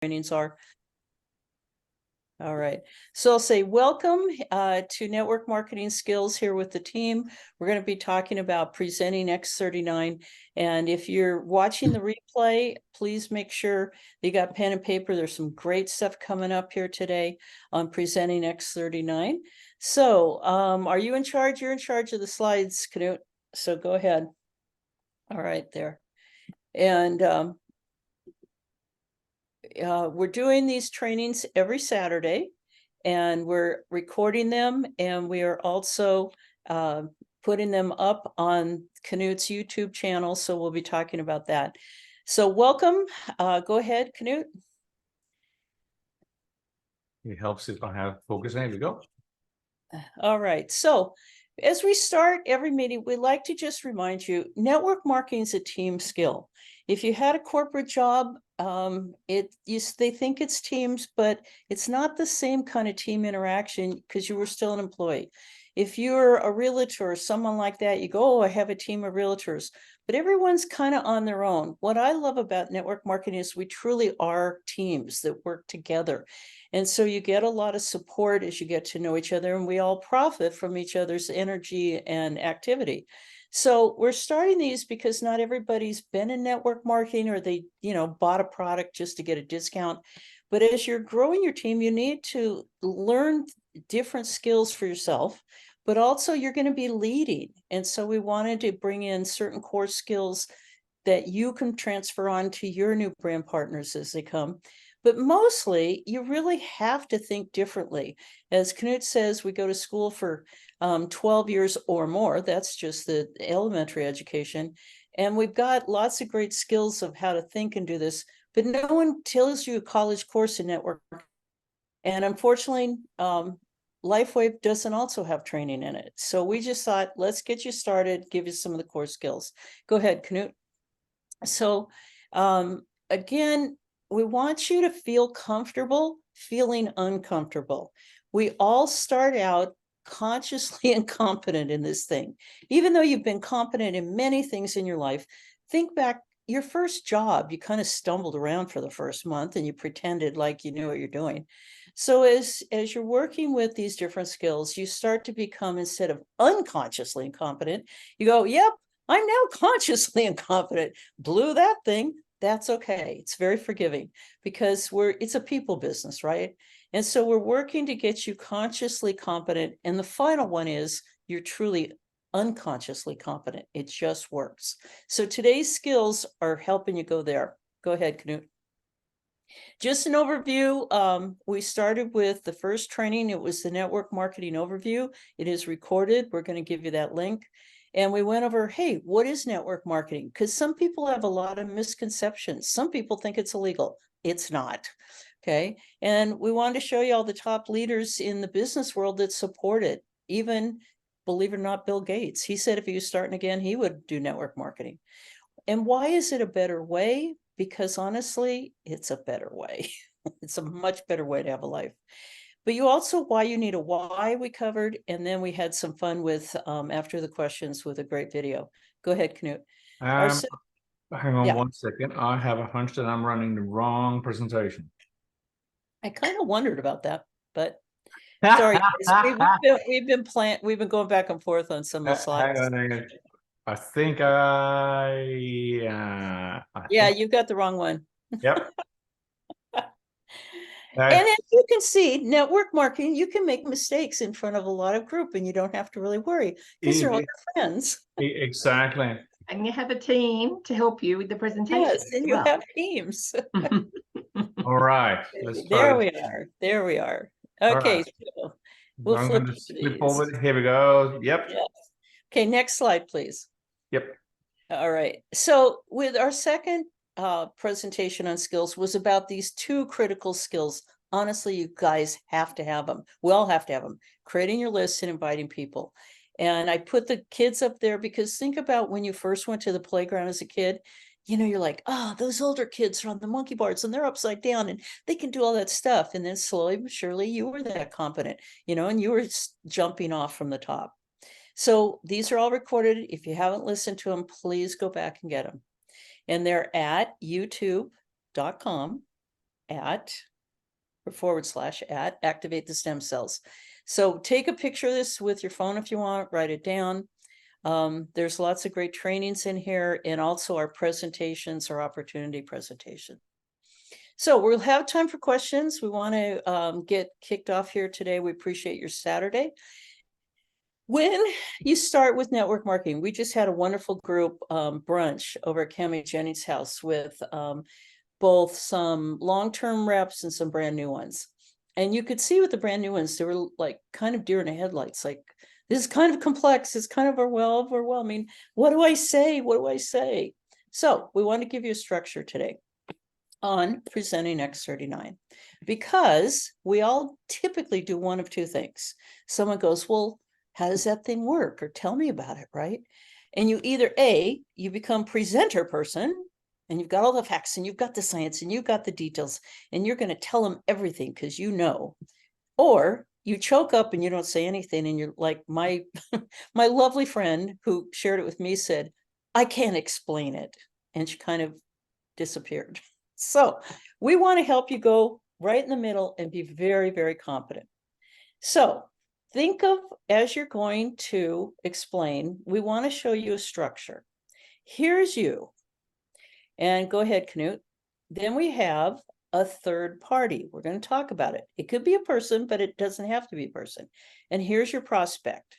trainings are. All right, so I'll say welcome to Network Marketing Skills here with the team. We're going to be talking about presenting X39. And if you're watching the replay, please make sure you got pen and paper. There's some great stuff coming up here today on presenting X39. So are you in charge? You're in charge of the slides, Knut. So go ahead. All right, there. And we're doing these trainings every Saturday, and we're recording them, and we are also putting them up on Knut's YouTube channel, so we'll be talking about that. So welcome. Go ahead, Knut. It helps if I have focus. There we go. All right, so as we start every meeting, we like to just remind you, network marketing is a team skill. If you had a corporate job, they think it's teams, but it's not the same kind of team interaction because you were still an employee. If you're a realtor or someone like that, you go, oh, I have a team of realtors, but everyone's kind of on their own. What I love about network marketing is we truly are teams that work together. And so you get a lot of support as you get to know each other, and we all profit from each other's energy and activity. So we're starting these because not everybody's been in network marketing, or they, bought a product just to get a discount. But as you're growing your team, you need to learn different skills for yourself, but also you're going to be leading. And so we wanted to bring in certain core skills that you can transfer on to your new brand partners as they come. But mostly, you really have to think differently. As Knut says, we go to school for 12 years or more. That's just the elementary education. And we've got lots of great skills of how to think and do this, but no one tells you a college course in network. And unfortunately, LifeWave doesn't also have training in it. So we just thought, let's get you started, give you some of the core skills. Go ahead, Knut. So again, we want you to feel comfortable feeling uncomfortable. We all start out consciously incompetent in this thing. Even though you've been competent in many things in your life, think back, your first job, you kind of stumbled around for the first month and you pretended like you knew what you're doing. So as you're working with these different skills, you start to become, instead of unconsciously incompetent, you go, yep, I'm now consciously incompetent. Blew that thing. That's okay. It's very forgiving because it's a people business, right? And so we're working to get you consciously competent. And the final one is you're truly unconsciously competent. It just works. So today's skills are helping you go there. Go ahead, Knut. Just an overview. We started with the first training. It was the network marketing overview. It is recorded. We're going to give you that link. And we went over, hey, what is network marketing? Because some people have a lot of misconceptions. Some people think it's illegal. It's not. Okay. And we wanted to show you all the top leaders in the business world that support it. Even, believe it or not, Bill Gates. He said if he was starting again, he would do network marketing. And why is it a better way? Because honestly, it's a better way. It's a much better way to have a life. But you also, why you need a why, we covered, and then we had some fun with after the questions with a great video. Go ahead, Knut. Hang on 1 second. I have a hunch that I'm running the wrong presentation. I kind of wondered about that, but sorry, we've been going back and forth on some of the slides. Hang on. I think yeah, you've got the wrong one. Yep. And as you can see, network marketing, you can make mistakes in front of a lot of group and you don't have to really worry because they're all your friends. Exactly. And you have a team to help you with the presentation. Yes, and you have teams. All right. There we are. Okay. Right. So we'll I'm flip going to flip over. Here we go. Yep. Yes. Okay, next slide, please. Yep. All right. So with our second presentation on skills was about these two critical skills. Honestly, you guys have to have them. We all have to have them. Creating your list and inviting people. And I put the kids up there because think about when you first went to the playground as a kid, you're like, oh, those older kids are on the monkey bars and they're upside down and they can do all that stuff. And then slowly but surely you were that competent, and you were jumping off from the top. So these are all recorded. If you haven't listened to them, please go back and get them. And they're at youtube.com at or / at activate the stem cells. So take a picture of this with your phone if you want, write it down. There's lots of great trainings in here and also our presentations, our opportunity presentation. So we'll have time for questions. We want to get kicked off here today. We appreciate your Saturday. When you start with network marketing, we just had a wonderful group brunch over at Cami Jennings' house with both some long-term reps and some brand new ones. And you could see with the brand new ones, they were like kind of deer in the headlights, like, this is kind of complex, it's kind of overwhelming. What do I say? What do I say? So we want to give you a structure today on presenting X39, because we all typically do one of two things. Someone goes, well, how does that thing work? Or tell me about it, right? And you either A, you become presenter person, and you've got all the facts, and you've got the science, and you've got the details, and you're going to tell them everything because you know. Or you choke up and you don't say anything, and you're like my my lovely friend who shared it with me said, I can't explain it. And she kind of disappeared. So we want to help you go right in the middle and be very, very competent. So think of, as you're going to explain, we want to show you a structure. Here's you. And go ahead, Knut. Then we have a third party. We're going to talk about it. It could be a person, but it doesn't have to be a person. And here's your prospect.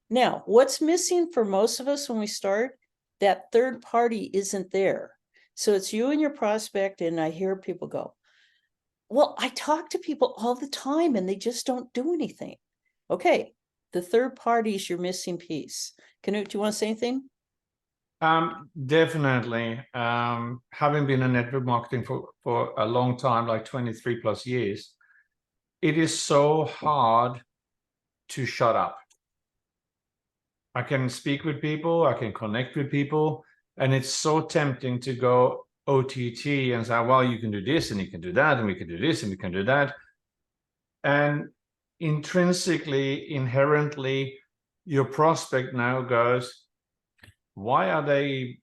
Now, what's missing for most of us when we start? That third party isn't there. So it's you and your prospect, and I hear people go, well, I talk to people all the time and they just don't do anything. Okay, the third party is your missing piece. Knut, do you want to say anything? Definitely. Having been in network marketing for a long time, like 23 plus years, it is so hard to shut up. I can speak with people, I can connect with people, and it's so tempting to go OTT and say, well, you can do this and you can do that, and we can do this and we can do that. And intrinsically, inherently, your prospect now goes, why are they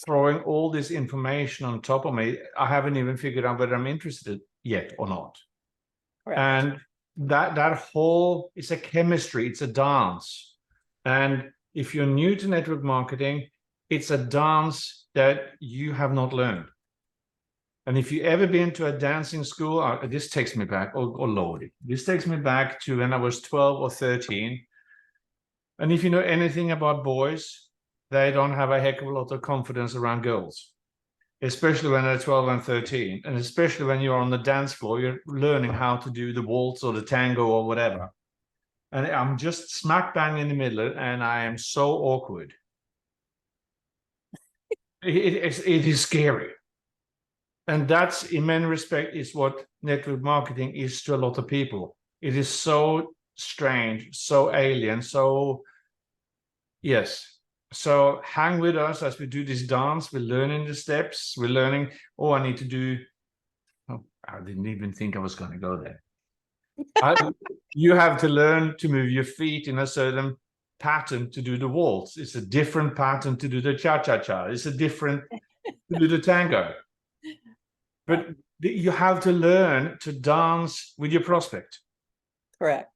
throwing all this information on top of me? I haven't even figured out whether I'm interested yet or not. Correct. And that whole, it's a chemistry, it's a dance. And if you're new to network marketing, it's a dance that you have not learned. And if you ever been to a dancing school, this takes me back, oh Lordy, this takes me back to when I was 12 or 13. And if you know anything about boys, they don't have a heck of a lot of confidence around girls, especially when they're 12 and 13. And especially when you're on the dance floor, you're learning how to do the waltz or the tango or whatever. And I'm just smack bang in the middle, and I am so awkward. It is scary. And that's, in many respects, is what network marketing is to a lot of people. It is so strange, so alien, so, yes. So hang with us as we do this dance. We're learning the steps. We're learning, oh, I need to do, oh, I didn't even think I was going to go there. You have to learn to move your feet in a certain pattern to do the waltz. It's a different pattern to do the cha-cha-cha. It's a different to do the tango. But you have to learn to dance with your prospect. Correct.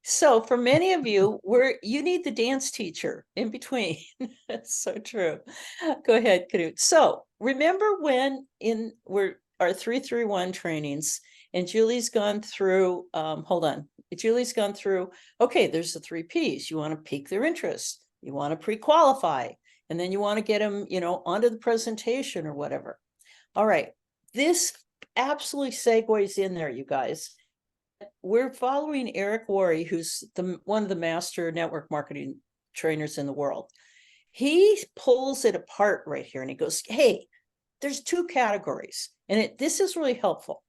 So for many of you, you need the dance teacher in between. That's so true. Go ahead, Knut. So remember when we're our 331 trainings, and Julie's gone through, hold on. Julie's gone through, okay, there's the 3 Ps. You want to pique their interest. You want to pre-qualify. And then you want to get them, onto the presentation or whatever. All right. This absolutely segues in there, you guys. We're following Eric Worre, who's one of the master network marketing trainers in the world. He pulls it apart right here and he goes, hey, there's 2 categories. And this is really helpful.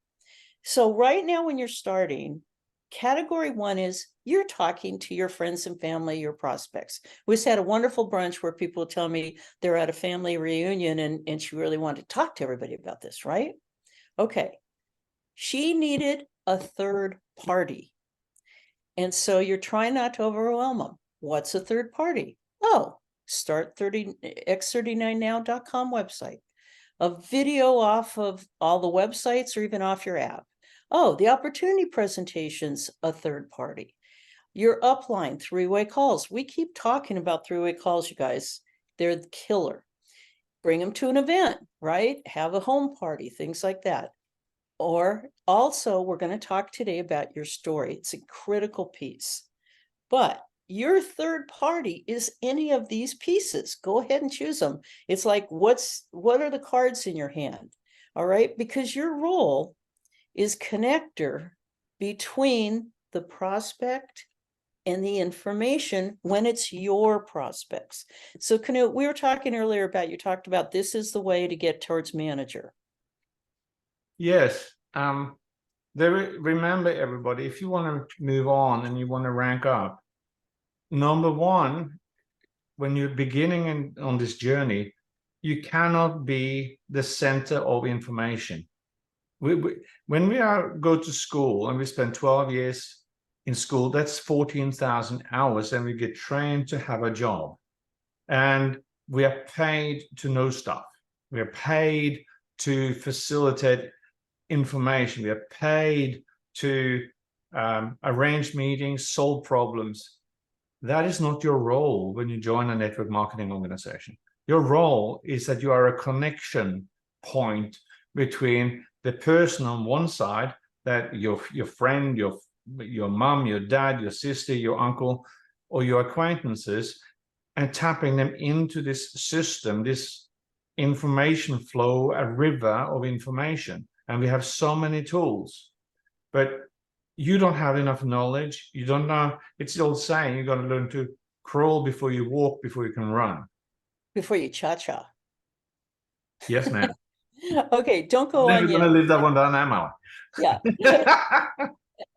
So right now when you're starting, category 1 is you're talking to your friends and family, your prospects. We just had a wonderful brunch where people tell me they're at a family reunion and she really wanted to talk to everybody about this, right? Okay. She needed a third party. And so you're trying not to overwhelm them. What's a third party? Oh, start x39now.com website. a video off of all the websites or even off your app. Oh, the opportunity presentation's a third party. Your upline, three-way calls. We keep talking about three-way calls, you guys. They're the killer. Bring them to an event, right? Have a home party, things like that. Or also, we're going to talk today about your story. It's a critical piece. But your third party is any of these pieces. Go ahead and choose them. It's like, what are the cards in your hand? All right, because your role is connector between the prospect and the information when it's your prospects. So Knut, we were talking earlier about, you talked about this is the way to get towards manager. Yes. Remember, everybody, if you want to move on and you want to rank up, number one, when you're beginning on this journey, you cannot be the center of information. When we go to school and we spend 12 years in school, that's 14,000 hours, and we get trained to have a job. And we are paid to know stuff. We are paid to facilitate information. We are paid to arrange meetings, solve problems. That is not your role when you join a network marketing organization. Your role is that you are a connection point between the person on one side, that your friend, your mom, your dad, your sister, your uncle, or your acquaintances, and tapping them into this system, this information flow, a river of information. And we have so many tools, but you don't have enough knowledge. You don't know. It's the old saying, you got to learn to crawl before you walk, before you can run. Before you cha-cha. Yes, ma'am. Okay, don't go Never on yet. gonna live that one down, am I? Yeah.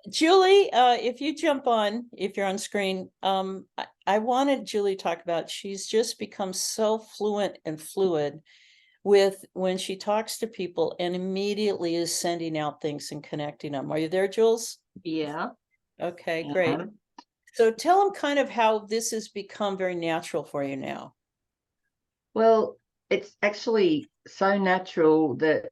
Julie, if you jump on, if you're on screen, I wanted Julie to talk about, she's just become so fluent and fluid with when she talks to people and immediately is sending out things and connecting them. Are you there, Jules? Yeah. Okay, great. So tell them kind of how this has become very natural for you now. Well, it's actually so natural that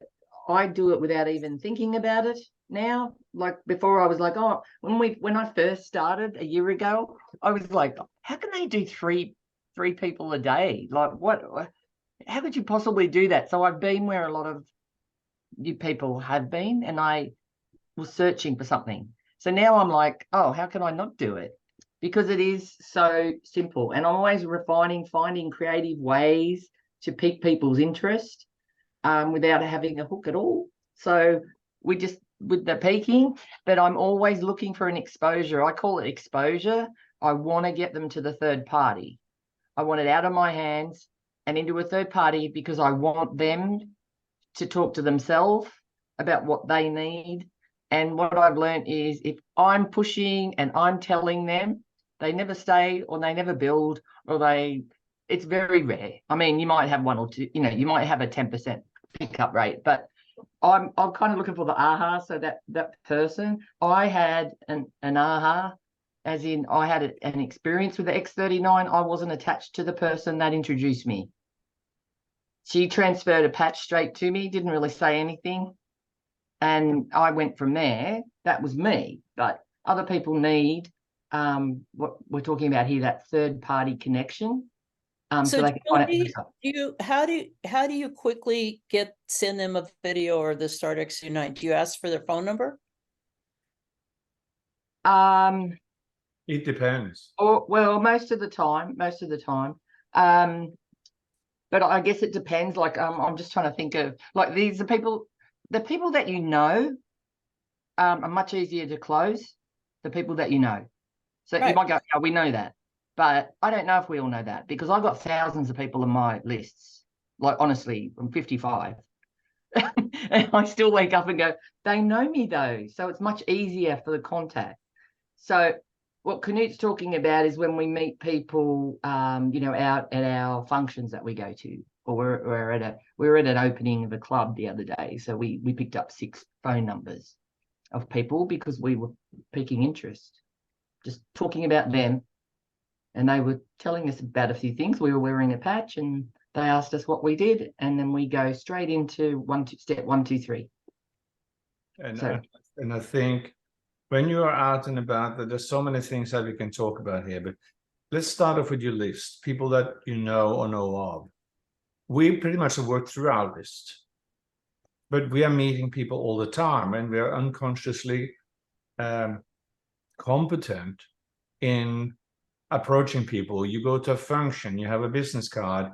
I do it without even thinking about it now. Like before, I was like, oh, when I first started a year ago, I was like, how can they do three people a day? Like what? How could you possibly do that? So I've been where a lot of you people have been, and I was searching for something. So now I'm like, oh, how can I not do it? Because it is so simple. And I'm always refining, finding creative ways to pique people's interest without having a hook at all. So we just, with the peaking, but I'm always looking for an exposure. I call it exposure. I want to get them to the third party. I want it out of my hands and into a third party because I want them to talk to themselves about what they need. And what I've learned is if I'm pushing and I'm telling them, they never stay or they never build, or it's very rare. I mean, you might have one or two, you might have a 10% pickup rate, but I'm kind of looking for the aha. So that person, I had an aha, as in I had an experience with the X39. I wasn't attached to the person that introduced me. She transferred a patch straight to me, didn't really say anything. And I went from there. That was me. But other people need what we're talking about here, that third party connection. So they can find out. How do you quickly send them a video or the Start X39? Do you ask for their phone number? It depends. Well, most of the time. But I guess it depends. Like I'm just trying to think of, like, these are people, the people that you know are much easier to close. The people that you know. So Right. you might go, oh, we know that. But I don't know if we all know that, because I've got thousands of people on my lists. Like, honestly, I'm 55. And I still wake up and go, they know me though. So it's much easier for the contact. So what Knut's talking about is when we meet people, out at our functions that we go to, or we're at an opening of a club the other day. So we picked up 6 phone numbers of people because we were piquing interest, just talking about them. And they were telling us about a few things. We were wearing a patch and They asked us what we did, and then we go straight into step 1, 2, 3. And So- and I think when you are out and about, there's so many things that we can talk about here, but let's start off with your list, people that you know or know of. We pretty much have worked through our list, but we are meeting people all the time, and we are unconsciously competent in approaching people. You go to a function, you have a business card,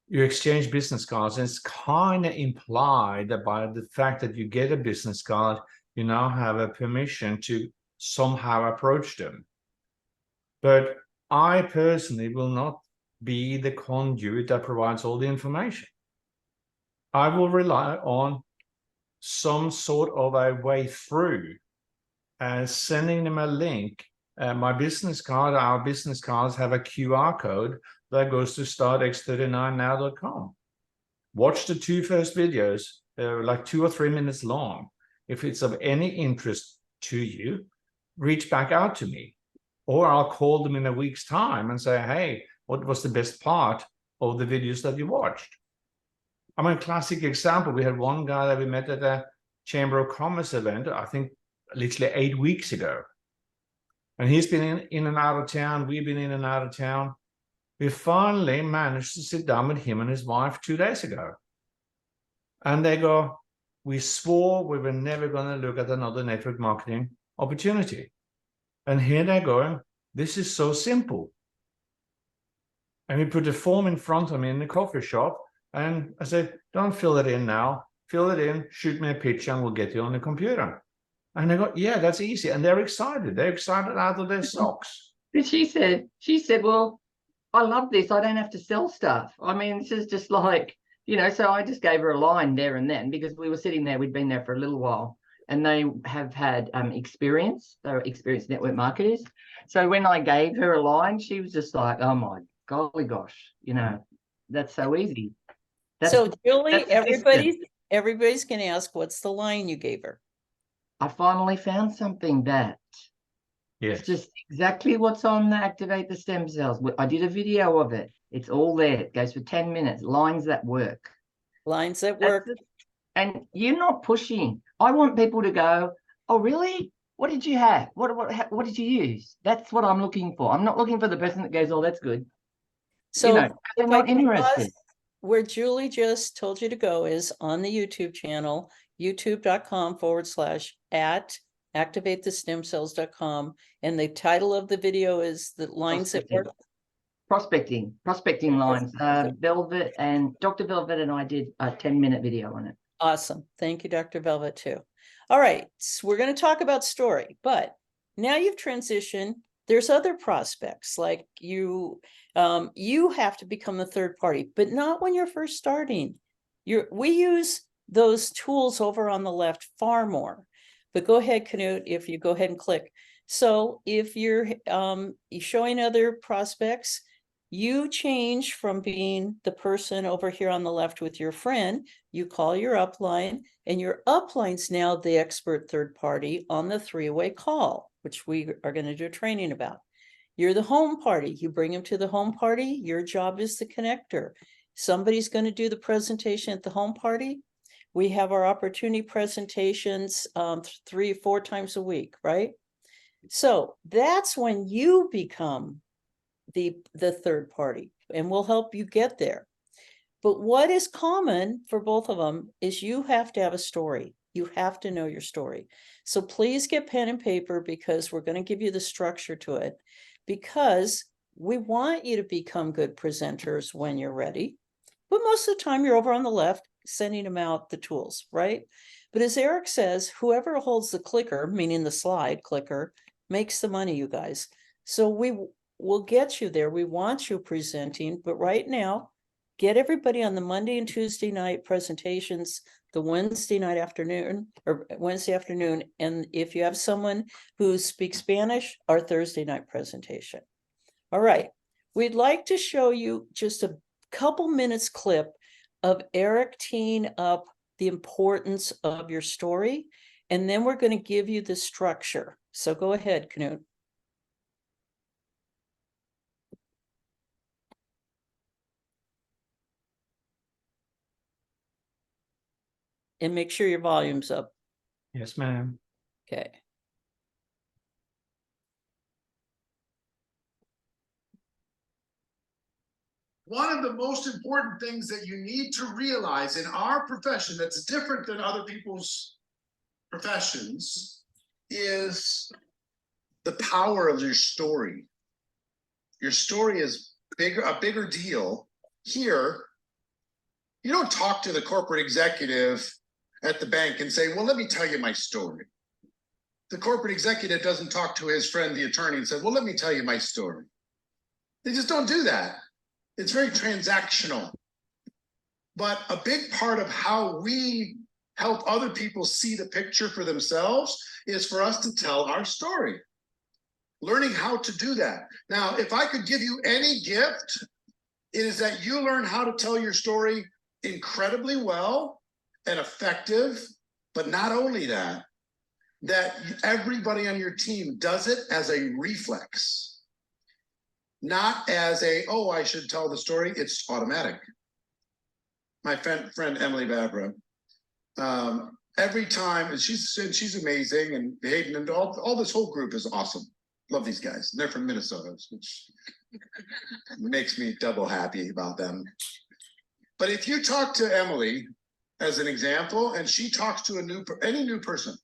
you exchange business cards, and it's kind of implied that by the fact that you get a business card, you now have a permission to somehow approach them. But I personally will not be the conduit that provides all the information. I will rely on some sort of a way through, sending them a link. My business card, our business cards have a QR code that goes to startx39now.com. Watch the 2 first videos. They're like 2 or 3 minutes long. If it's of any interest to you, reach back out to me, or I'll call them in a week's time and say, hey, what was the best part of the videos that you watched? I mean, classic example, we had one guy that we met at a Chamber of Commerce event, I think literally 8 weeks ago. And he's been in and out of town. We've been in and out of town. We finally managed to sit down with him and his wife 2 days ago. And they go, we swore we were never going to look at another network marketing opportunity. And here they're going, this is so simple. And we put a form in front of me in the coffee shop. And I said, don't fill it in now. Fill it in, shoot me a picture, and we'll get you on the computer. And they go, yeah, that's easy. And they're excited. They're excited out of their socks. But she said, well, I love this. I don't have to sell stuff. I mean, this is just like, so I just gave her a line there and then, because we were sitting there, we'd been there for a little while, and they have had experience. They're experienced network marketers. So when I gave her a line, she was just like, oh my golly gosh, that's so easy. So Julie, that's everybody's going to ask, what's the line you gave her? I finally found something that Yes. it's just exactly what's on the Activate the Stem Cells. I did a video of it. It's all there. It goes for 10 minutes. Lines that work. Lines that work. And you're not pushing. I want people to go, oh, really? What did you have? What did you use? That's what I'm looking for. I'm not looking for the person that goes, oh, that's good. So they're not interested. Where Julie just told you to go is on the YouTube channel, youtube.com/@activatethestemcells.com. And the title of the video is the lines that work. Prospecting lines. Velvet and Dr. Velvet and I did a 10-minute video on it. Awesome. Thank you, Dr. Velvet, too. All right. So we're going to talk about story, but now you've transitioned. There's other prospects like you have to become the third party, but not when you're first starting. We use those tools over on the left far more, but go ahead, Knut, if you go ahead and click. So if you're showing other prospects, you change from being the person over here on the left with your friend, you call your upline, and your upline's now the expert third party on the 3-way call, which we are going to do training about. You're the home party. You bring them to the home party. Your job is the connector. Somebody's going to do the presentation at the home party. We have our opportunity presentations 3 or 4 times a week, right? So that's when you become the third party, and we'll help you get there. But what is common for both of them is you have to have a story. You have to know your story. So please get pen and paper, because we're going to give you the structure to it, because we want you to become good presenters when you're ready. But most of the time you're over on the left sending them out the tools, right? But as Eric says, whoever holds the clicker, meaning the slide clicker, makes the money, you guys. So we'll get you there. We want you presenting, but right now, get everybody on the Monday and Tuesday night presentations, the Wednesday afternoon, and if you have someone who speaks Spanish, our Thursday night presentation. All right, we'd like to show you just a couple minutes clip of Eric teeing up the importance of your story, and then we're going to give you the structure. So go ahead, Knut. and make sure your volume's up. Yes, ma'am. Okay. One of the most important things that you need to realize in our profession that's different than other people's professions is the power of your story. Your story is a bigger deal. Here, you don't talk to the corporate executive at the bank and say, well, let me tell you my story. The corporate executive doesn't talk to his friend, the attorney, and say, well, let me tell you my story. They just don't do that. It's very transactional. But a big part of how we help other people see the picture for themselves is for us to tell our story. Learning how to do that. Now, if I could give you any gift, it is that you learn how to tell your story incredibly well and effective, but not only that, that everybody on your team does it as a reflex, not as a, oh, I should tell the story. It's automatic. My friend Emily Babra, every time, and she's amazing, and Hayden and all this whole group is awesome. Love these guys. They're from Minnesota, which makes me double happy about them. But if you talk to Emily, as an example, and she talks to any new person,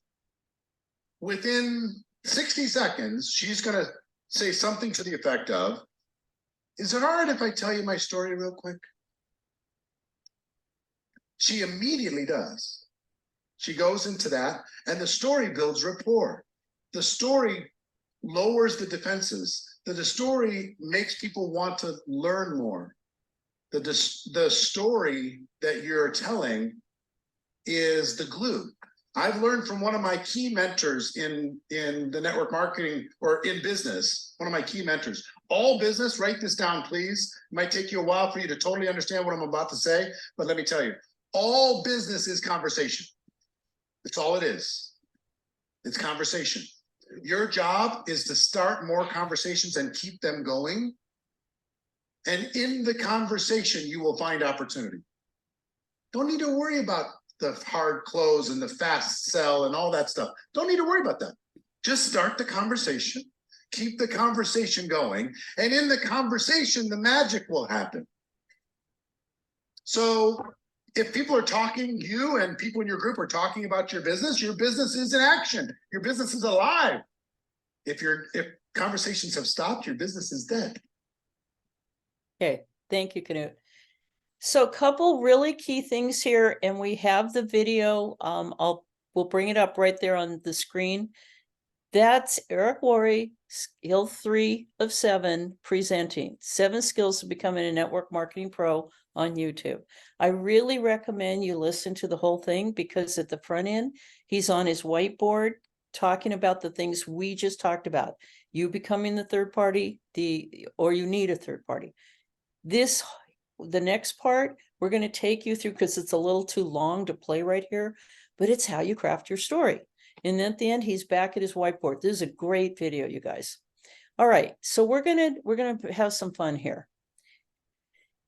within 60 seconds, she's going to say something to the effect of, is it all right if I tell you my story real quick? She immediately does. She goes into that, and the story builds rapport. The story lowers the defenses. The story makes people want to learn more. The story that you're telling is the glue. I've learned from one of my key mentors in the network marketing or in business, one of my key mentors. All business, write this down, please. It might take you a while for you to totally understand what I'm about to say, but let me tell you, all business is conversation. That's all it is. It's conversation. Your job is to start more conversations and keep them going. And in the conversation, you will find opportunity. Don't need to worry about the hard close and the fast sell and all that stuff. Don't need to worry about that. Just start the conversation, keep the conversation going, and in the conversation, the magic will happen. So if people are talking, you and people in your group are talking about your business is in action. Your business is alive. If conversations have stopped, your business is dead. Okay, thank you, Knut. So a couple really key things here, and we have the video. We'll bring it up right there on the screen. That's Eric Worre, skill 3 of 7, presenting 7 skills to becoming a network marketing pro on YouTube. I really recommend you listen to the whole thing, because at the front end, he's on his whiteboard talking about the things we just talked about. You becoming the third party, or you need a third party. The next part, we're going to take you through, because it's a little too long to play right here, but it's how you craft your story. And then at the end, he's back at his whiteboard. This is a great video, you guys. All right, so we're gonna have some fun here.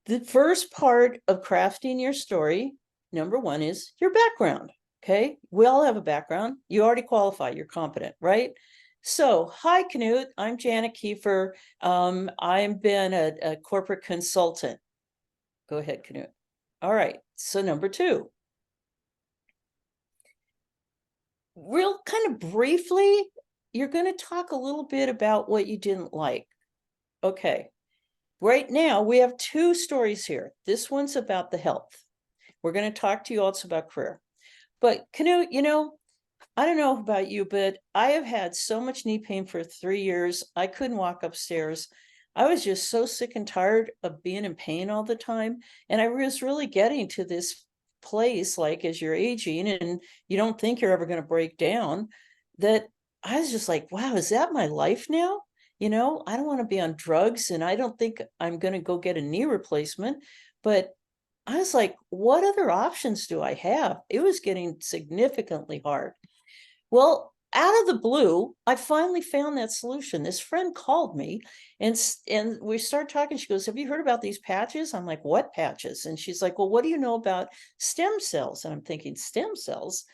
The first part of crafting your story, number 1, is your background. Okay, we all have a background. You already qualify. You're competent, right? So, hi, Knut. I'm Janet Kiefer. I've been a corporate consultant. Go ahead, Knut. All right, so number 2. Real kind of briefly, you're going to talk a little bit about what you didn't like. Okay, right now we have 2 stories here. This one's about the health. We're going to talk to you also about career. But Knut, I don't know about you, but I have had so much knee pain for 3 years. I couldn't walk upstairs. I was just so sick and tired of being in pain all the time. And I was really getting to this place, like as you're aging and you don't think you're ever going to break down, that I was just like, wow, is that my life now? I don't want to be on drugs, and I don't think I'm going to go get a knee replacement. But I was like, what other options do I have? It was getting significantly hard. Well, out of the blue, I finally found that solution. This friend called me and we started talking. She goes, have you heard about these patches? I'm like, what patches? And she's like, well, what do you know about stem cells? And I'm thinking, stem cells?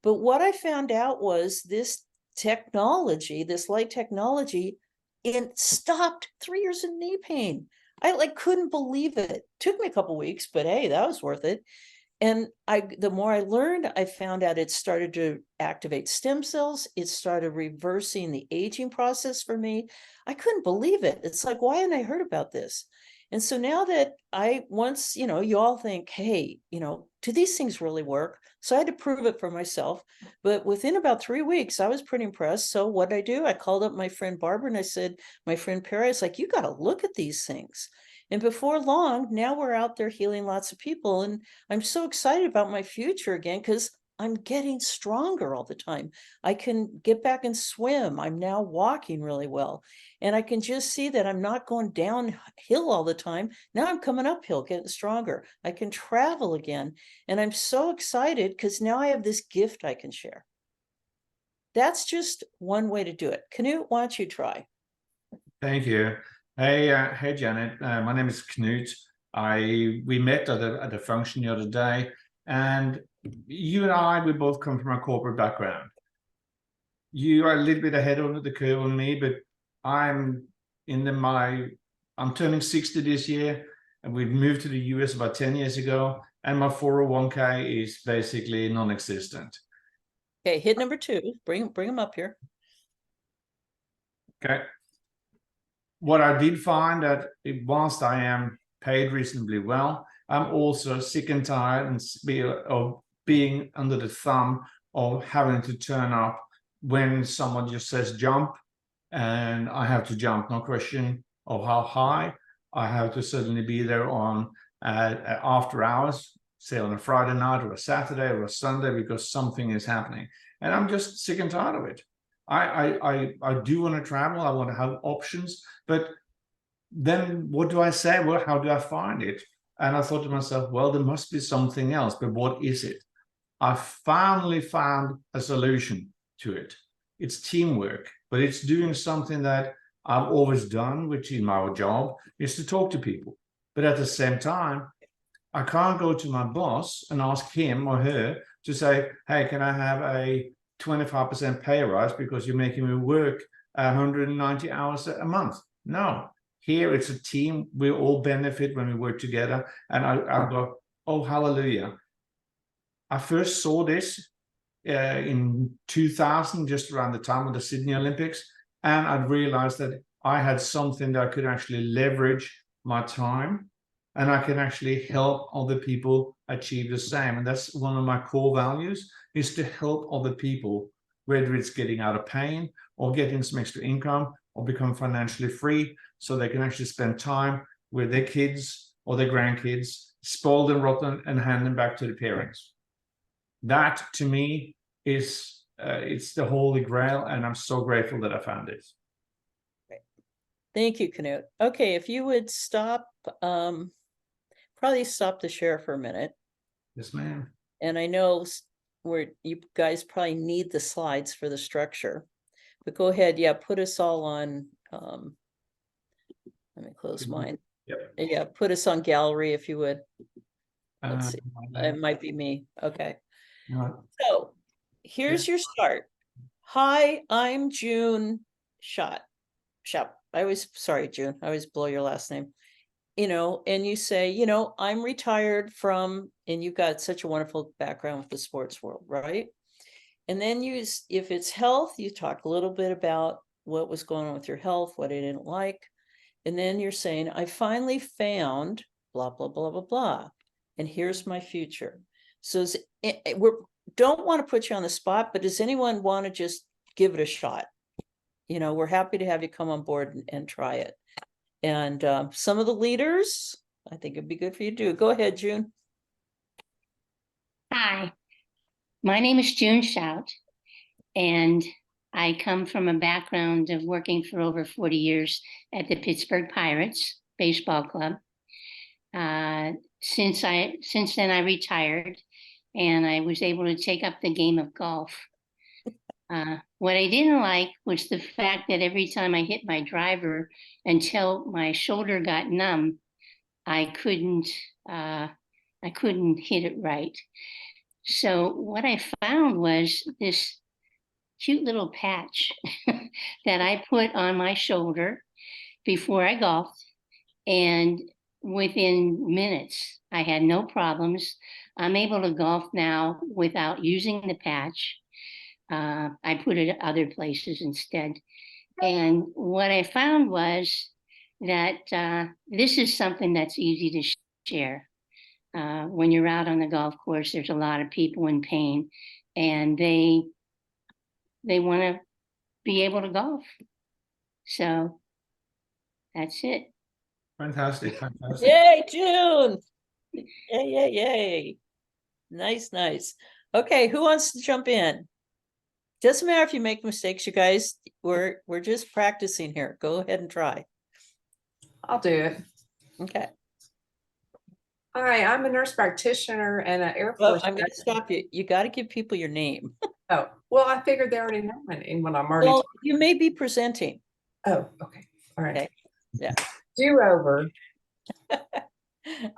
But what I found out was this technology, this light technology, it stopped 3 years of knee pain. I like couldn't believe it. Took me a couple weeks, but hey, that was worth it. And the more I learned, I found out it started to activate stem cells. It started reversing the aging process for me. I couldn't believe it. It's like, why hadn't I heard about this? And so now that once, you all think, hey, do these things really work? So I had to prove it for myself. But within about 3 weeks, I was pretty impressed. So what did I do? I called up my friend Barbara and I said, my friend Perry, I was like, you got to look at these things. And before long, now we're out there healing lots of people. And I'm so excited about my future again, because I'm getting stronger all the time. I can get back and swim. I'm now walking really well. And I can just see that I'm not going downhill all the time. Now I'm coming uphill, getting stronger. I can travel again. And I'm so excited because now I have this gift I can share. That's just one way to do it. Knut, why don't you try? Thank you. Hey, Janet. My name is Knut. We met at a function the other day, and you and I, we both come from a corporate background. You are a little bit ahead of the curve on me, but I'm turning 60 this year, and we moved to the US about 10 years ago, and my 401k is basically non-existent. Okay, hit number 2. Bring them up here. Okay. What I did find that whilst I am paid reasonably well, I'm also sick and tired of being under the thumb of having to turn up when someone just says jump, and I have to jump, no question of how high. I have to suddenly be there on after hours, say on a Friday night or a Saturday or a Sunday, because something is happening. And I'm just sick and tired of it. I do want to travel. I want to have options, but then what do I say? Well, how do I find it? And I thought to myself, well, there must be something else, but what is it? I finally found a solution to it. It's teamwork, but it's doing something that I've always done, which in my job is to talk to people. But at the same time, I can't go to my boss and ask him or her to say, hey, can I have a 25% pay rise because you're making me work 190 hours a month? No, here it's a team. We all benefit when we work together. And I go, oh, hallelujah. I first saw this in 2000, just around the time of the Sydney Olympics. And I realized that I had something that I could actually leverage my time, and I can actually help other people achieve the same. And that's one of my core values, is to help other people, whether it's getting out of pain or getting some extra income or become financially free, so they can actually spend time with their kids or their grandkids, spoiled and rotten, and hand them back to the parents. That to me is it's the holy grail, and I'm so grateful that I found it. Thank you, Knut. Okay, if you would stop, probably stop the share for a minute. Yes, ma'am. And I know you guys probably need the slides for the structure, but go ahead. Yeah, put us all on. Let me close mine. Yep. Yeah, put us on gallery if you would. Let's see. Okay. It might be me. Okay. Right. So here's your start. Hi, I'm June Shop. Sorry, June. I always blow your last name. And you say, I'm retired from, and you've got such a wonderful background with the sports world, right? And then if it's health, you talk a little bit about what was going on with your health, what I didn't like. And then you're saying, I finally found blah, blah, blah, blah, blah. And here's my future. So we don't want to put you on the spot, but does anyone want to just give it a shot? We're happy to have you come on board and try it. And some of the leaders, I think it'd be good for you to do. Go ahead, June. Hi, my name is June Shout, and I come from a background of working for over 40 years at the Pittsburgh Pirates Baseball Club. Since then, I retired, and I was able to take up the game of golf. What I didn't like was the fact that every time I hit my driver until my shoulder got numb, I couldn't hit it right. So what I found was this cute little patch that I put on my shoulder before I golfed, and within minutes, I had no problems. I'm able to golf now without using the patch. I put it other places instead. And what I found was that this is something that's easy to share. When you're out on the golf course, there's a lot of people in pain, and they want to be able to golf. So that's it. Fantastic, fantastic. Yay, June. Yay, yay, yay. Nice, nice. Okay, who wants to jump in? Doesn't matter if you make mistakes, you guys. We're just practicing here. Go ahead and try. I'll do it. Okay. Hi, I'm a nurse practitioner and an Air Well, Force. I'm gonna stop you. You got to give people your name. Oh, well, I figured they already know my name when I'm already. Well, you may be presenting. Oh, okay. All right. Okay. Yeah. Do over.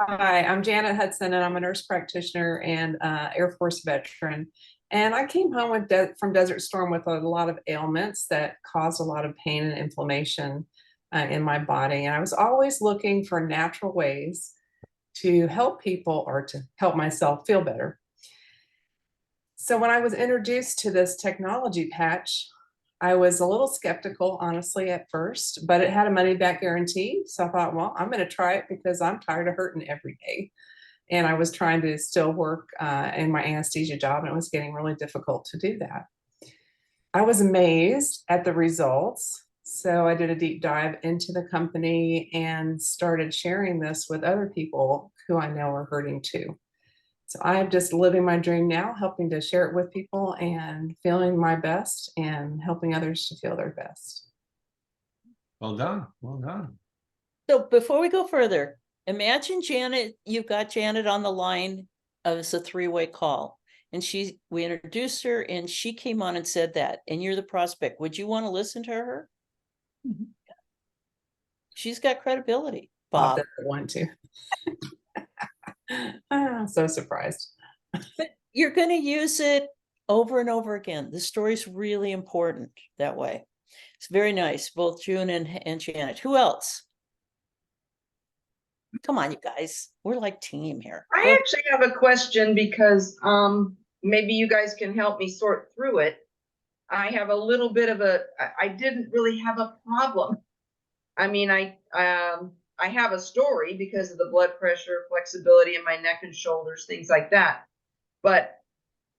Hi, I'm Janet Hudson, and I'm a nurse practitioner and Air Force veteran. And I came home with from Desert Storm with a lot of ailments that caused a lot of pain and inflammation in my body. And I was always looking for natural ways to help people or to help myself feel better. So when I was introduced to this technology patch, I was a little skeptical, honestly, at first, but it had a money back guarantee. So I thought, well, I'm going to try it because I'm tired of hurting every day. And I was trying to still work in my anesthesia job, and it was getting really difficult to do that. I was amazed at the results. So I did a deep dive into the company and started sharing this with other people who I know are hurting too. So I'm just living my dream now, helping to share it with people and feeling my best and helping others to feel their best. Well done, well done. So before we go further, imagine Janet, you've got Janet on the line as a three-way call. And we introduced her and she came on and said that, and you're the prospect. Would you want to listen to her? Mm-hmm. She's got credibility. Bob. I want to. I'm so surprised. But you're going to use it over and over again. The story's really important that way. It's very nice, both June and Janet. Who else? Come on, you guys. We're like team here. I actually have a question because maybe you guys can help me sort through it. I have a little bit of I didn't really have a problem. I mean, I have a story because of the blood pressure, flexibility in my neck and shoulders, things like that. But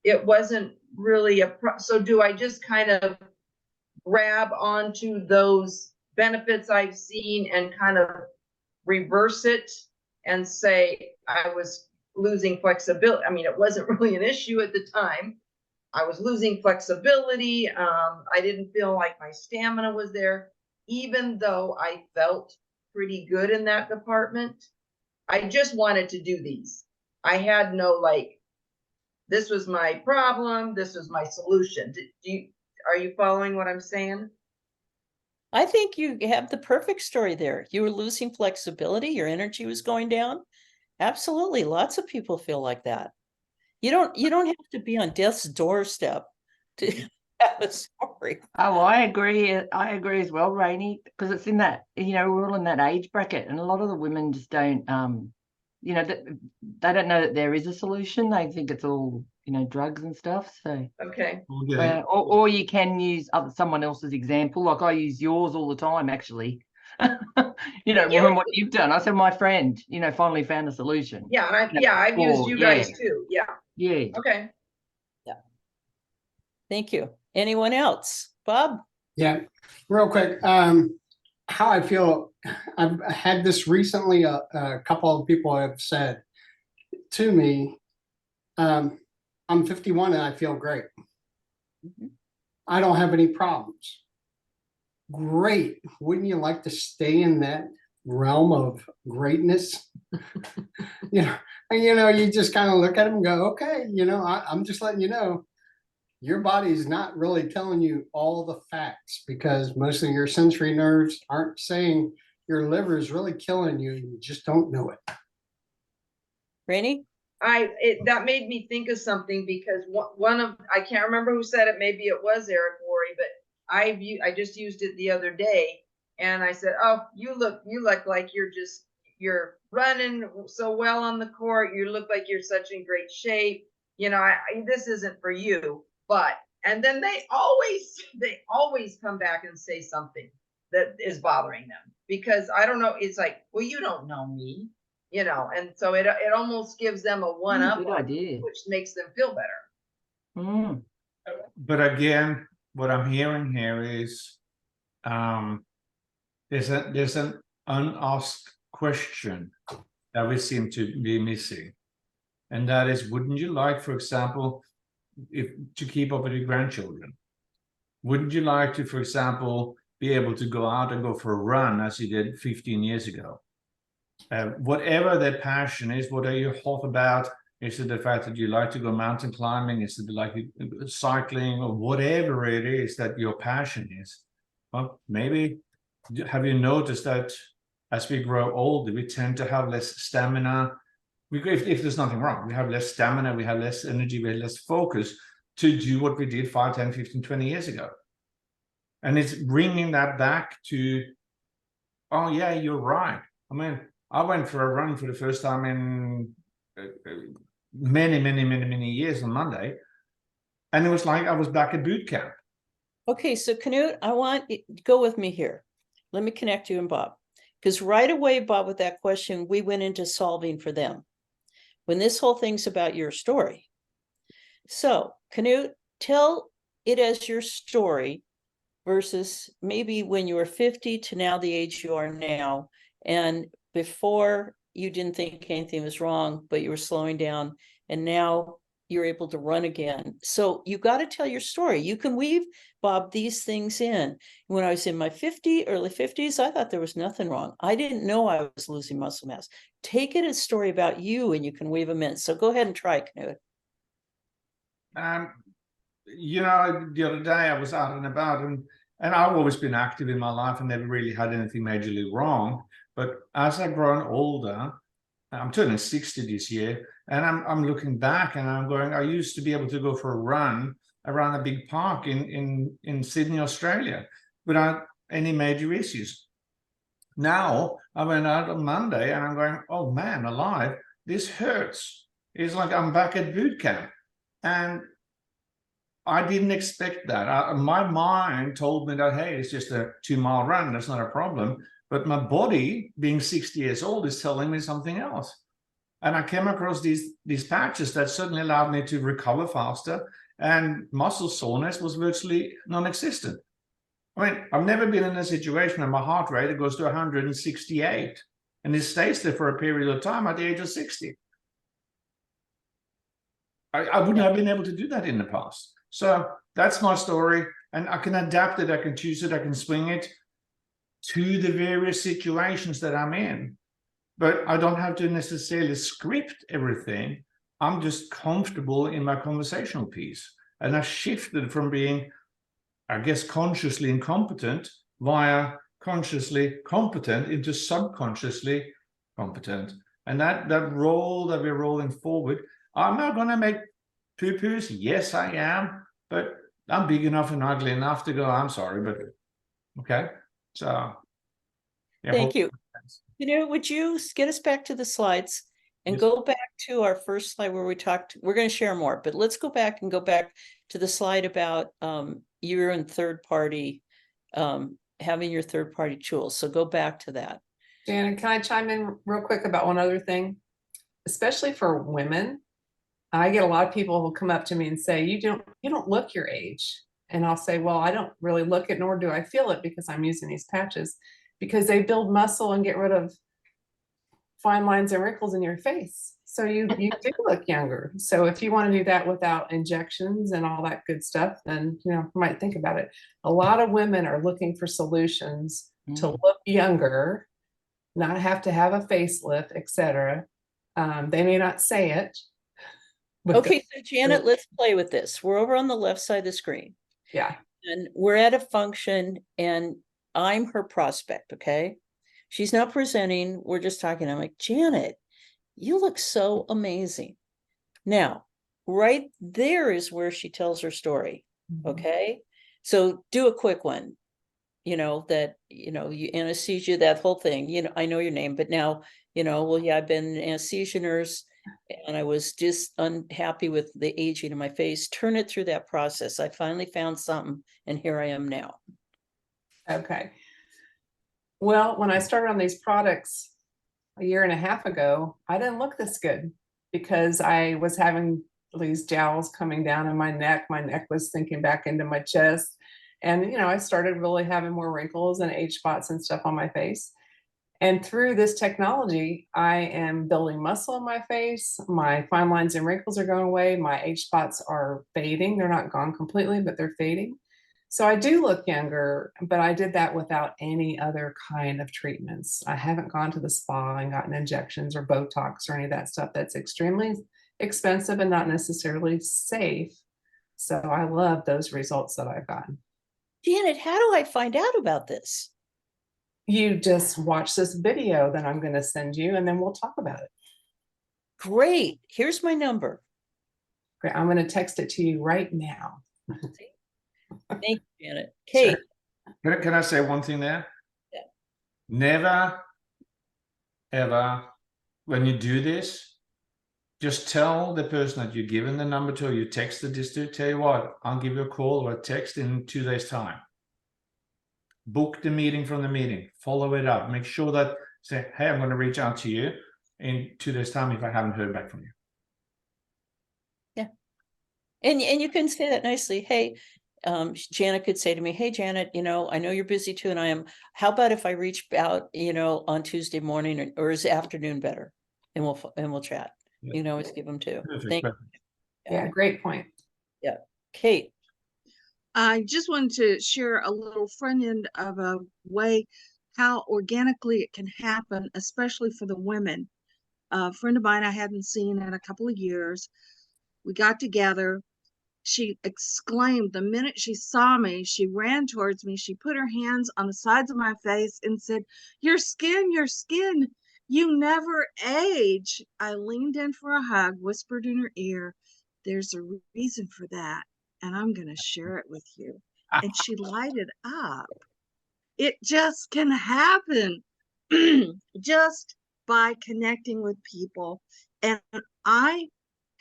it wasn't really so do I just kind of grab onto those benefits I've seen and kind of reverse it and say I was losing flexibility? I mean, it wasn't really an issue at the time. I was losing flexibility. I didn't feel like my stamina was there, even though I felt pretty good in that department. I just wanted to do these. I had no like, this was my problem, this was my solution. Are you following what I'm saying? I think you have the perfect story there. You were losing flexibility, your energy was going down. Absolutely. Lots of people feel like that. You don't have to be on death's doorstep to have a story. Oh, I agree. I agree as well, Rainey, because it's in that, we're all in that age bracket, and a lot of the women just don't, they don't know that there is a solution. They think it's all, drugs and stuff. So, Okay. Okay. or you can use someone else's example. Like I use yours all the time, actually. Woman, what you've done. I said, my friend, finally found a solution. Yeah, I've used you guys too. Yeah. Yeah. Okay. Yeah. Thank you. Anyone else? Bob? Yeah, real quick. How I feel, I've had this recently. A couple of people have said to me, I'm 51 and I feel great. Mm-hmm. I don't have any problems. Great. Wouldn't you like to stay in that realm of greatness? You just kind of look at them and go, okay, I'm just letting you know, your body is not really telling you all the facts because most of your sensory nerves aren't saying your liver is really killing you. You just don't know it. Rainey? That made me think of something because one of, I can't remember who said it, maybe it was Eric Worre, but I just used it the other day and I said, oh, you look like you're running so well on the court. You look like you're such in great shape. You know, this isn't for you, and then they always come back and say something that is bothering them because I don't know. It's like, well, you don't know me. You know, and so it almost gives them a one up, Good idea. which makes them feel better. Mm. But again, what I'm hearing here is there's an unasked question that we seem to be missing. And that is, wouldn't you like, for example, to keep up with your grandchildren? Wouldn't you like to, for example, be able to go out and go for a run as you did 15 years ago? Whatever their passion is, what are you hot about? Is it the fact that you like to go mountain climbing? Is it like cycling or whatever it is that your passion is? Well, maybe have you noticed that as we grow older, we tend to have less stamina? If there's nothing wrong, we have less stamina, we have less energy, we have less focus to do what we did 5, 10, 15, 20 years ago. And it's bringing that back to, oh yeah, you're right. I mean, I went for a run for the first time in many years on Monday. And it was like I was back at boot camp. Okay, so Knut, I want you to go with me here. Let me connect you and Bob. Because right away, Bob, with that question, we went into solving for them. When this whole thing's about your story. So, Knut, tell it as your story versus maybe when you were 50 to now the age you are now. And before you didn't think anything was wrong, but you were slowing down, and now you're able to run again. So you got to tell your story. You can weave, Bob, these things in. When I was in my early 50s, I thought there was nothing wrong. I didn't know I was losing muscle mass. Take it as a story about you and you can weave them in. So go ahead and try, Knut. You know, the other day I was out and about and I've always been active in my life and never really had anything majorly wrong. But as I've grown older, I'm turning 60 this year, and I'm looking back and I'm going, I used to be able to go for a run around a big park in Sydney, Australia, without any major issues. Now I went out on Monday and I'm going, oh man, alive, this hurts. It's like I'm back at boot camp. And I didn't expect that. My mind told me that, hey, it's just a 2-mile run. That's not a problem. But my body, being 60 years old, is telling me something else. And I came across these patches that suddenly allowed me to recover faster. And muscle soreness was virtually non-existent. I mean, I've never been in a situation where my heart rate goes to 168. And it stays there for a period of time at the age of 60. I wouldn't have been able to do that in the past. So that's my story, and I can adapt it, I can choose it, I can swing it to the various situations that I'm in. But I don't have to necessarily script everything. I'm just comfortable in my conversational piece. And I've shifted from being, I guess, consciously incompetent via consciously competent into subconsciously competent. And that role that we're rolling forward, I'm not going to make poo-poos. Yes, I am, but I'm big enough and ugly enough to go, I'm sorry, but okay. So yeah, Thank you. Would you get us back to the slides and Yes. go back to our first slide where we talked, we're going to share more, but let's go back to the slide about you're in third party, having your third party tools. So go back to that. Janet, can I chime in real quick about one other thing? Especially for women, I get a lot of people who come up to me and say, you don't look your age. And I'll say, well, I don't really look it, nor do I feel it because I'm using these patches, because they build muscle and get rid of fine lines and wrinkles in your face. So you do look younger. So if you want to do that without injections and all that good stuff, then you might think about it. A lot of women are looking for solutions to look younger, not have to have a facelift, etc. They may not say it, with the- Okay, so Janet, let's play with this. We're over on the left side of the screen. Yeah, And we're at a function and I'm her prospect, okay? She's not presenting, we're just talking. I'm like, Janet, you look so amazing. Now, right there is where she tells her story, okay? So do a quick one, that, you anesthesia, that whole thing, I know your name, but now, well, yeah, I've been an anesthesia nurse and I was just unhappy with the aging in my face. Turn it through that process. I finally found something and here I am now. okay. Well, when I started on these products a year and a half ago, I didn't look this good because I was having these jowls coming down in my neck. My neck was sinking back into my chest. And, I started really having more wrinkles and age spots and stuff on my face. And through this technology, I am building muscle in my face. My fine lines and wrinkles are going away. My age spots are fading. They're not gone completely, but they're fading. So I do look younger, but I did that without any other kind of treatments. I haven't gone to the spa and gotten injections or Botox or any of that stuff. That's extremely expensive and not necessarily safe. So I love those results that I've gotten. Janet, how do I find out about this? You just watch this video that I'm going to send you, and then we'll talk about it. Great. Here's my number. Great. I'm going to text it to you right now. Thank you, Janet. Kate. Sure. Can I say one thing there? Yeah. Never, ever, when you do this, just tell the person that you're giving the number to, or you texted this to, tell you what, I'll give you a call or a text in 2 days' time. Book the meeting from the meeting, follow it up, make sure that, say, hey, I'm going to reach out to you in 2 days' time if I haven't heard back from you. Yeah. And you can say that nicely. Hey, Janet could say to me, hey, Janet, I know you're busy too, and I am. How about if I reach out, on Tuesday morning, or is afternoon better? And we'll chat. Yeah. You can always give them too. Perfect, Thank you. perfect. Yeah, great point. Yeah. Kate. I just wanted to share a little front end of a way how organically it can happen, especially for the women. A friend of mine I hadn't seen in a couple of years. We got together. She exclaimed the minute she saw me. She ran towards me. She put her hands on the sides of my face and said, your skin, you never age. I leaned in for a hug, whispered in her ear, there's a reason for that, and I'm going to share it with you. And she lighted up. It just can happen just by connecting with people. And I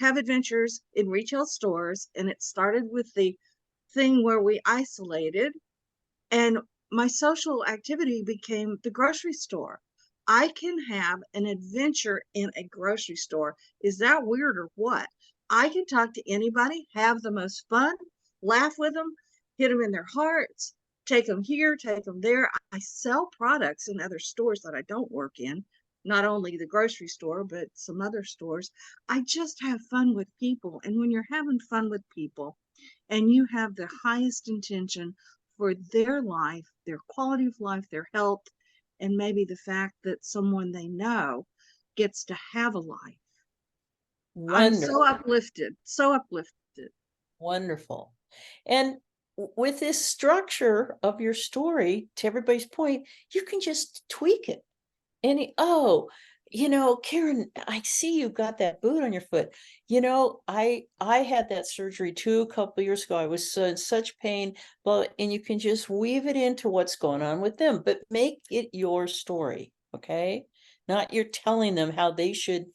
have adventures in retail stores, and it started with the thing where we isolated, and my social activity became the grocery store. I can have an adventure in a grocery store. Is that weird or what? I can talk to anybody, have the most fun, laugh with them, hit them in their hearts, take them here, take them there. I sell products in other stores that I don't work in, not only the grocery store, but some other stores. I just have fun with people. And when you're having fun with people and you have the highest intention for their life, their quality of life, their health, and maybe the fact that someone they know gets to have a life. I'm so uplifted, so uplifted. Wonderful. And with this structure of your story, to everybody's point, you can just tweak it. Karen, I see you got that boot on your foot. I had that surgery too a couple of years ago. I was in such pain, and you can just weave it into what's going on with them, but make it your story, okay? Not you're telling them how they should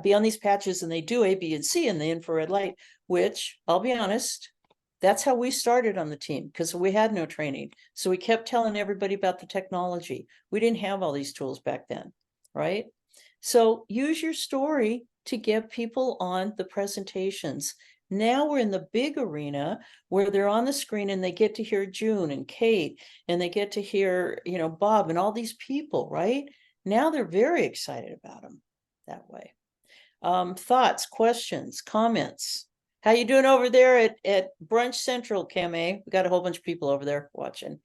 be on these patches, and they do A, B, and C in the infrared light, which I'll be honest, that's how we started on the team, because we had no training. So we kept telling everybody about the technology. We didn't have all these tools back then, right? So use your story to get people on the presentations. Now we're in the big arena where they're on the screen and they get to hear June and Kate, and they get to hear, Bob and all these people, right? Now they're very excited about them that way. Thoughts, questions, comments? How you doing over there at Brunch Central, Cam-A? We got a whole bunch of people over there watching.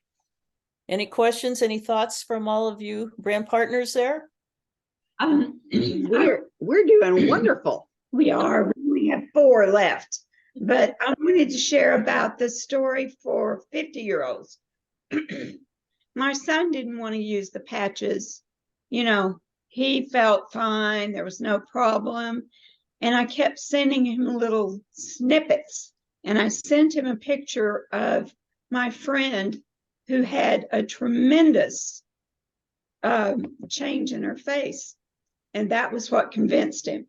Any questions, any thoughts from all of you brand partners there? We're doing wonderful. We are. We have 4 left, but I wanted to share about the story for 50-year-olds. My son didn't want to use the patches. You know, he felt fine. There was no problem. And I kept sending him little snippets. And I sent him a picture of my friend who had a tremendous change in her face. And that was what convinced him.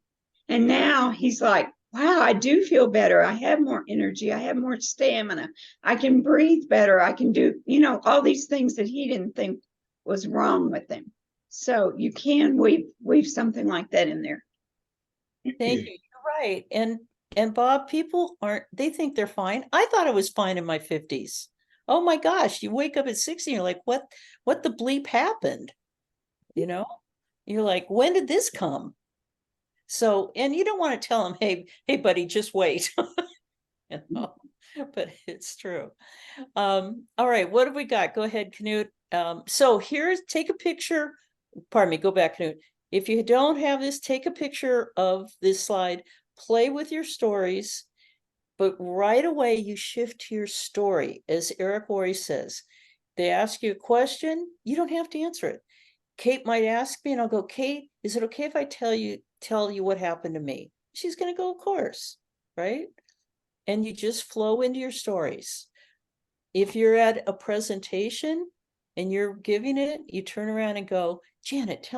And now he's like, wow, I do feel better. I have more energy. I have more stamina. I can breathe better. I can do, you know, all these things that he didn't think was wrong with him. So you can weave something like that in there. Thank you. You're right. And Bob, people they think they're fine. I thought I was fine in my 50s. Oh my gosh, you wake up at 60 and you're like, what the bleep happened? You know, you're like, when did this come? So, and you don't want to tell them, hey, buddy, just wait. You know, but it's true. All right, what have we got? Go ahead, Knut. So take a picture. Pardon me, go back, Knut. If you don't have this, take a picture of this slide, play with your stories, but right away you shift to your story. As Eric Worre says, they ask you a question, you don't have to answer it. Kate might ask me and I'll go, Kate, is it okay if I tell you what happened to me? She's going to go, of course, right? And you just flow into your stories. If you're at a presentation and you're giving it, you turn around and go, Janet,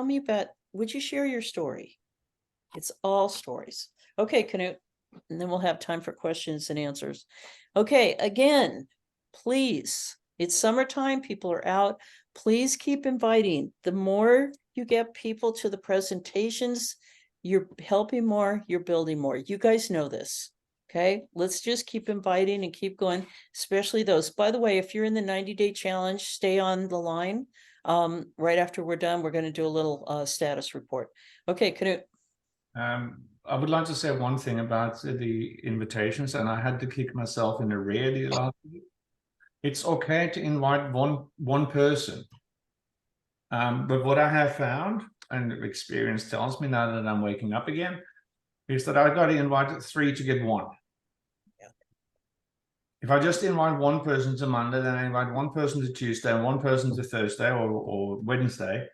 would you share your story? It's all stories. Okay, Knut, and then we'll have time for questions and answers. Okay, again, please, it's summertime, people are out. Please keep inviting. The more you get people to the presentations, you're helping more, you're building more. You guys know this, okay? Let's just keep inviting and keep going, especially those. By the way, if you're in the 90-day challenge, stay on the line. Right after we're done, we're going to do a little status report. Okay, Knut. I would like to say one thing about the invitations, and I had to kick myself in the rear the last week. It's okay to invite one person. But what I have found, and experience tells me now that I'm waking up again, is that I got to invite 3 to get 1. Yeah. If I just invite one person to Monday, then I invite one person to Tuesday and one person to Thursday or Wednesday,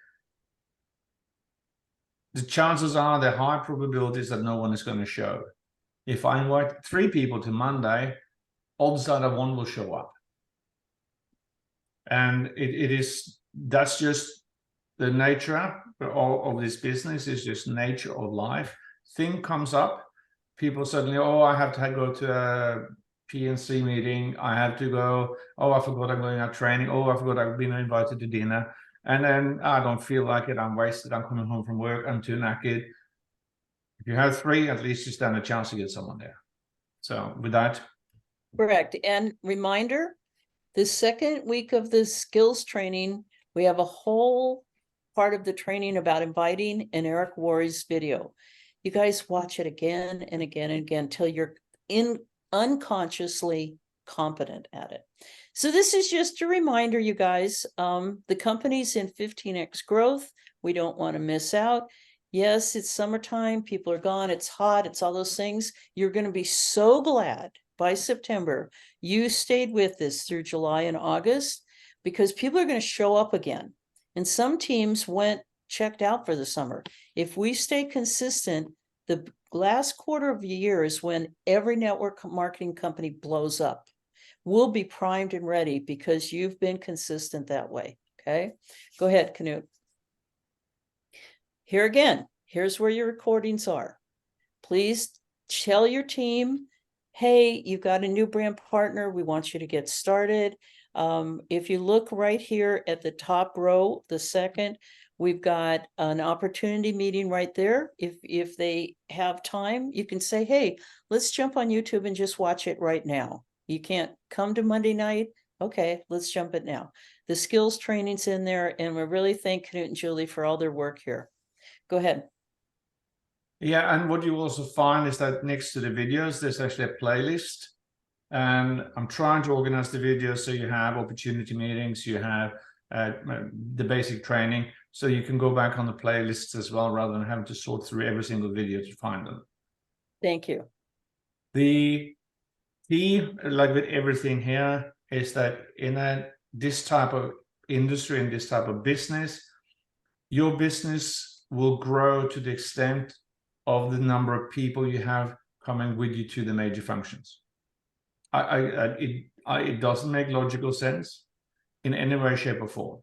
the chances are there are high probabilities that no one is going to show. If I invite 3 people to Monday, odds are that 1 will show up. And that's just the nature of this business, is just nature of life. Thing comes up, people suddenly, I have to go to a PNC meeting, I have to go, I forgot I'm going out training, I forgot I've been invited to dinner, and then I don't feel like it, I'm wasted, I'm coming home from work, I'm too knackered. If you have 3, at least you stand a chance to get someone there. So with that. Correct. And reminder, the second week of the skills training, we have a whole part of the training about inviting in Eric Worre's video. You guys watch it again and again and again till you're unconsciously competent at it. So this is just a reminder, you guys, the company's in 15x growth. We don't want to miss out. Yes, it's summertime, people are gone, it's hot, it's all those things. You're going to be so glad by September you stayed with this through July and August, because people are going to show up again. And some teams checked out for the summer. If we stay consistent, the last quarter of the year is when every network marketing company blows up. We'll be primed and ready because you've been consistent that way. Okay, go ahead, Knut. Here again, here's where your recordings are. Please tell your team, hey, you've got a new brand partner. We want you to get started. If you look right here at the top row, the second, we've got an opportunity meeting right there. If they have time, you can say, hey, let's jump on YouTube and just watch it right now. You can't come to Monday night. Okay, let's jump it now. The skills training's in there, and we really thank Knut and Julie for all their work here. Go ahead. Yeah, and what you also find is that next to the videos, there's actually a playlist. And I'm trying to organize the videos so you have opportunity meetings, you have the basic training, so you can go back on the playlists as well, rather than having to sort through every single video to find them. Thank you. The key, like with everything here, is that in this type of industry and this type of business, your business will grow to the extent of the number of people you have coming with you to the major functions. It doesn't make logical sense in any way, shape, or form.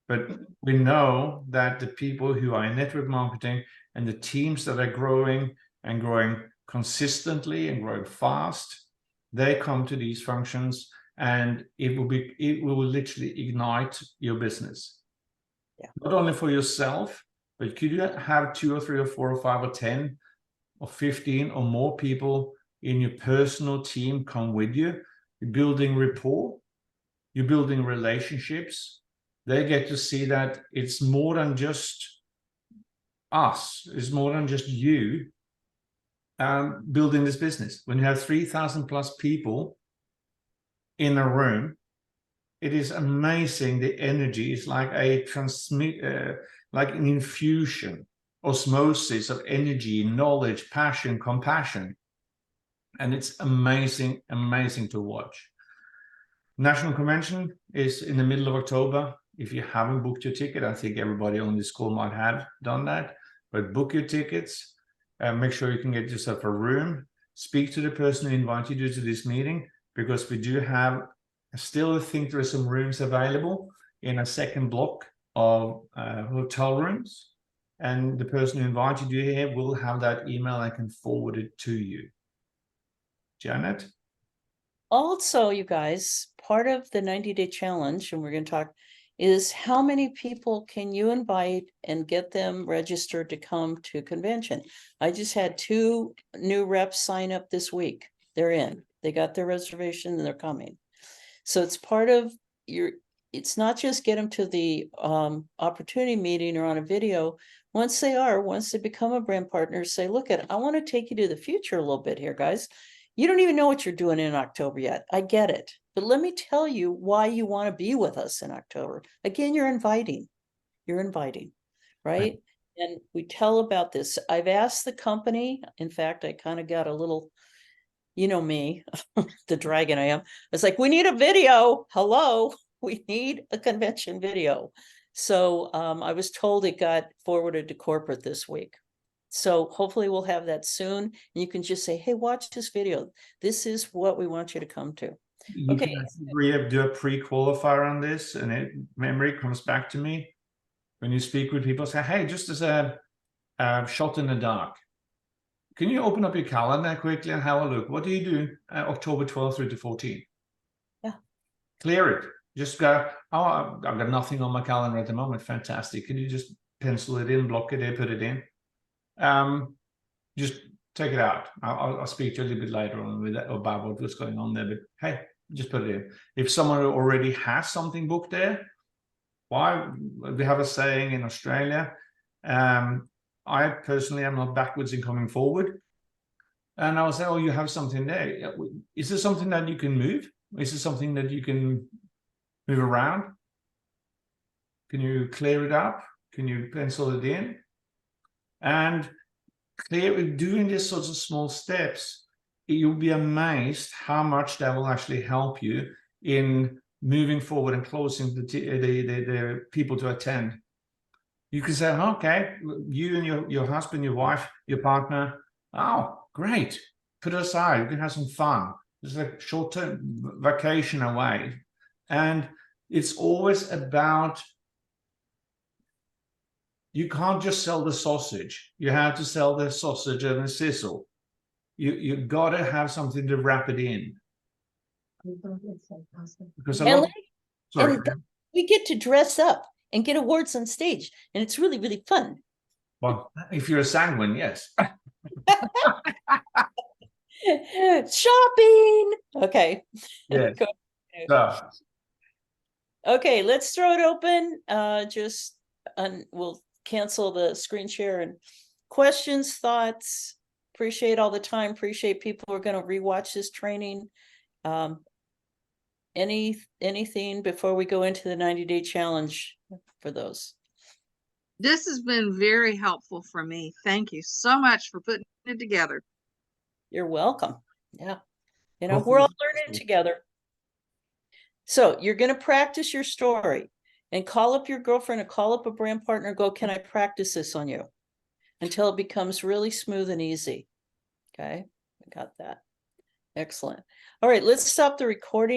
But we know that the people who are in network marketing and the teams that are growing and growing consistently and growing fast, they come to these functions, and it will literally ignite your business. Yeah. Not only for yourself, but could you have 2 or 3 or 4 or 5 or 10 or 15 or more people in your personal team come with you? You're building rapport, you're building relationships. They get to see that it's more than just us, it's more than just you building this business. When you have 3,000 plus people in a room, it is amazing. The energy is like like an infusion, osmosis of energy, knowledge, passion, compassion. And it's amazing, amazing to watch. National Convention is in the middle of October. If you haven't booked your ticket, I think everybody on this call might have done that, but book your tickets and make sure you can get yourself a room. Speak to the person who invited you to this meeting, because we do have, still think there are some rooms available in a second block of hotel rooms. And the person who invited you here will have that email and can forward it to you. Janet? Also, you guys, part of the 90-day challenge, and we're going to talk, is how many people can you invite and get them registered to come to convention? I just had 2 new reps sign up this week. They're in. They got their reservation and they're coming. So it's part of your, it's not just get them to the opportunity meeting or on a video. Once they become a brand partner, say, look, I want to take you to the future a little bit here, guys. You don't even know what you're doing in October yet. I get it. But let me tell you why you want to be with us in October. Again, you're inviting, right? And we tell about this. I've asked the company, in fact, I kind of got a little, you know me, the dragon I am. It's like, we need a video. Hello, we need a convention video. So I was told it got forwarded to corporate this week. So hopefully we'll have that soon. And you can just say, hey, watch this video. This is what we want you to come to. You can actually do a pre-qualifier on this, and memory comes back to me. When you speak with people, say, hey, just as a shot in the dark, can you open up your calendar quickly and have a look? What do you do October 12th through to 14th? Yeah. Clear it. Just go, oh, I've got nothing on my calendar at the moment. Fantastic. Can you just pencil it in, block it in, put it in? Just take it out. I'll speak to you a little bit later on with that about what's going on there, but hey, just put it in. If someone already has something booked there, why? We have a saying in Australia, I personally am not backwards in coming forward. And I'll say, oh, you have something there. Is there something that you can move? Is there something that you can move around? Can you clear it up? Can you pencil it in? And doing these sorts of small steps, you'll be amazed how much that will actually help you in moving forward and closing the people to attend. You can say, okay, you and your husband, your wife, your partner, oh, great, put it aside, you can have some fun. It's a short-term vacation away. And it's always about, you can't just sell the sausage. You have to sell the sausage and the sizzle. You got to have something to wrap it in. Because we get to dress up and get awards on stage, and it's really, really fun. Well, if you're a sanguine, yes. Shopping. Okay. Yes. So. Okay, let's throw it open. We'll cancel the screen share and questions, thoughts. Appreciate all the time. Appreciate people who are going to rewatch this training. Anything before we go into the 90-day challenge for those? This has been very helpful for me. Thank you so much for putting it together. You're welcome. Yeah. You know, Well, we're all thank learning you. together. So you're going to practice your story and call up your girlfriend and call up a brand partner. Go, can I practice this on you? Until it becomes really smooth and easy. Okay. I got that. Excellent. All right, let's stop the recording.